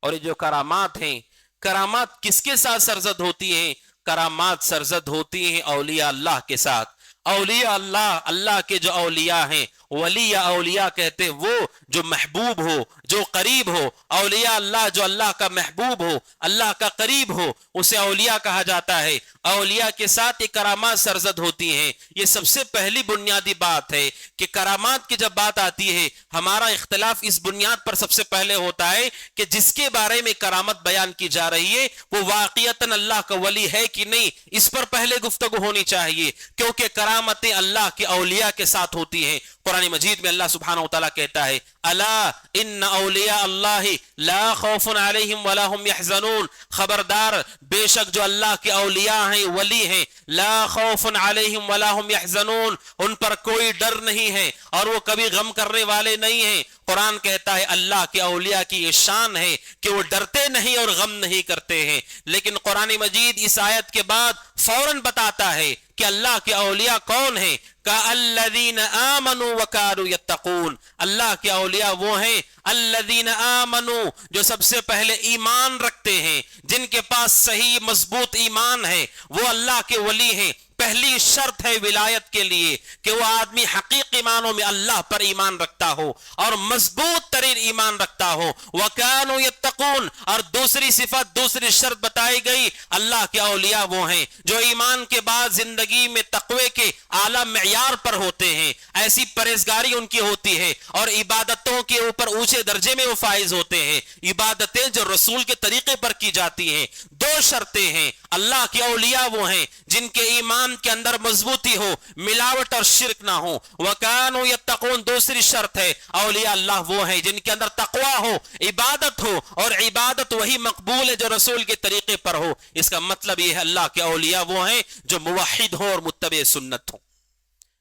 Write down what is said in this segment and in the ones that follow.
اور یہ جو کرامات ہیں، کرامات کس کے ساتھ سرزد ہوتی ہیں؟ کرامات سرزد ہوتی ہیں اولیاء اللہ کے ساتھ۔ اولیاء اللہ، اللہ کے جو اولیاء ہیں، ولی یا اولیاء کہتے ہیں وہ جو محبوب ہو، جو قریب ہو۔ اولیاء اللہ جو اللہ کا محبوب ہو، اللہ کا قریب ہو، اسے اولیاء کہا جاتا ہے۔ اولیاء کے ساتھ یہ کرامات سرزد ہوتی ہیں۔ یہ سب سے پہلی بنیادی بات ہے کہ کرامات کی جب بات آتی ہے، ہمارا اختلاف اس بنیاد پر سب سے پہلے ہوتا ہے کہ جس کے بارے میں کرامت بیان کی جا رہی ہے وہ واقعتاً اللہ کا ولی ہے کہ نہیں، اس پر پہلے گفتگو ہونی چاہیے، کیونکہ کرامتیں اللہ کے اولیاء کے ساتھ ہوتی ہیں۔ قرآن مجید میں اللہ سبحانہ وتعالی کہتا ہے الا ان اولیاء اللہ لا خوف علیہم ولا هم يحزنون، خبردار بے شک جو اللہ کے اولیاء ہیں، ولی ہیں، لا خوف علیہم ولا هم يحزنون، ان پر کوئی ڈر نہیں ہے اور وہ کبھی غم کرنے والے نہیں ہیں۔ قرآن کہتا ہے اللہ کے اولیاء کی یہ شان ہے کہ وہ ڈرتے نہیں اور غم نہیں کرتے ہیں۔ لیکن قرآن مجید اس آیت کے بعد فوراً بتاتا ہے کہ اللہ کے اولیاء کون ہیں؟ کَالَّذِينَ آمَنُوا وَكَانُوا يَتَّقُونَ، اللہ کے اولیاء وہ ہیں الذین آمنوا جو سب سے پہلے ایمان رکھتے ہیں، جن کے پاس صحیح مضبوط ایمان ہے، وہ اللہ کے ولی ہیں۔ پہلی شرط ہے ولایت کے لیے کہ وہ آدمی حقیقی معنوں میں اللہ پر ایمان رکھتا ہو اور مضبوط ترین ایمان رکھتا ہو۔ وَكَانُوا يَتَّقُونَ، اور دوسری صفت، دوسری شرط بتائی گئی، اللہ کے اولیاء وہ ہیں جو ایمان کے بعد زندگی میں تقوی کے اعلیٰ معیار پر ہوتے ہیں، ایسی پرہیزگاری ان کی ہوتی ہے اور عبادتوں کے اوپر اونچے درجے میں وہ فائز ہوتے ہیں، عبادتیں جو رسول کے طریقے پر کی جاتی ہیں۔ دو شرطیں ہیں، اللہ کے اولیاء وہ ہیں جن کے ایمان کے اندر مضبوطی ہو، ملاوٹ اور شرک نہ ہو۔ وَكَانُوا يَتَّقُونَ، دوسری شرط ہے اولیاء اللہ وہ ہیں جن کے اندر تقوی ہو، عبادت ہو، اور عبادت وہی مقبول ہے جو رسول کے طریقے پر ہو۔ اس کا مطلب یہ ہے اللہ کے اولیاء وہ ہیں جو موحد ہو اور متبع سنت ہو،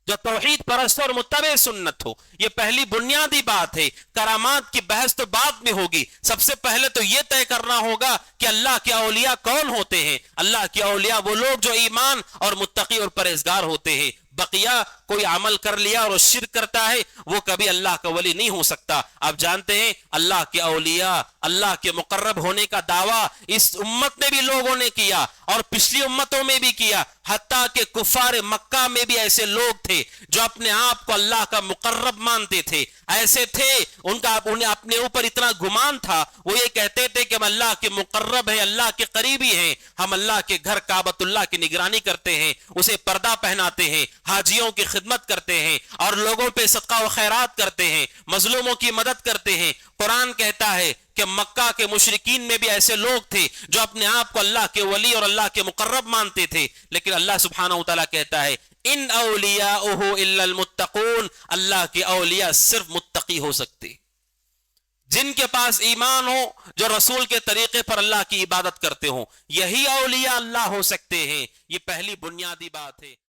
جو توحید پرست اور متبع سنت ہو۔ یہ پہلی بنیادی بات ہے۔ کرامات کی بحث تو بعد میں ہوگی، سب سے پہلے تو یہ طے کرنا ہوگا کہ اللہ کے اولیاء کون ہوتے ہیں۔ اللہ کے اولیاء وہ لوگ جو ایمان اور متقی اور پرہیزگار ہوتے ہیں۔ بقیہ کوئی عمل کر لیا اور شرک کرتا ہے وہ کبھی اللہ کا ولی نہیں ہو سکتا۔ آپ جانتے ہیں اللہ کے اولیاء، اللہ کے مقرب ہونے کا دعویٰ اس امت میں بھی لوگوں نے کیا اور پچھلی امتوں میں بھی کیا، حتیٰ کہ کفار مکہ میں بھی ایسے لوگ تھے جو اپنے آپ کو اللہ کا مقرب مانتے تھے، ایسے تھے انہیں اپنے اوپر اتنا گمان تھا، وہ یہ کہتے تھے کہ ہم اللہ کے مقرب ہیں، اللہ کے قریبی ہیں، ہم اللہ کے گھر کعبۃ اللہ کی نگرانی کرتے ہیں، اسے پردہ پہناتے ہیں، حاجیوں کی خدمت کرتے ہیں اور لوگوں پہ صدقہ و خیرات کرتے ہیں، مظلوموں کی مدد کرتے ہیں۔ قرآن کہتا ہے کہ مکہ کے مشرکین میں بھی ایسے لوگ تھے جو اپنے آپ کو اللہ کے ولی اور اللہ کے مقرب مانتے تھے، لیکن اللہ سبحانہ وتعالیٰ کہتا ہے ان اولیاءہ الا المتقون، اللہ کے اولیاء صرف متقی ہو سکتے، جن کے پاس ایمان ہو، جو رسول کے طریقے پر اللہ کی عبادت کرتے ہوں، یہی اولیاء اللہ ہو سکتے ہیں۔ یہ پہلی بنیادی بات ہے۔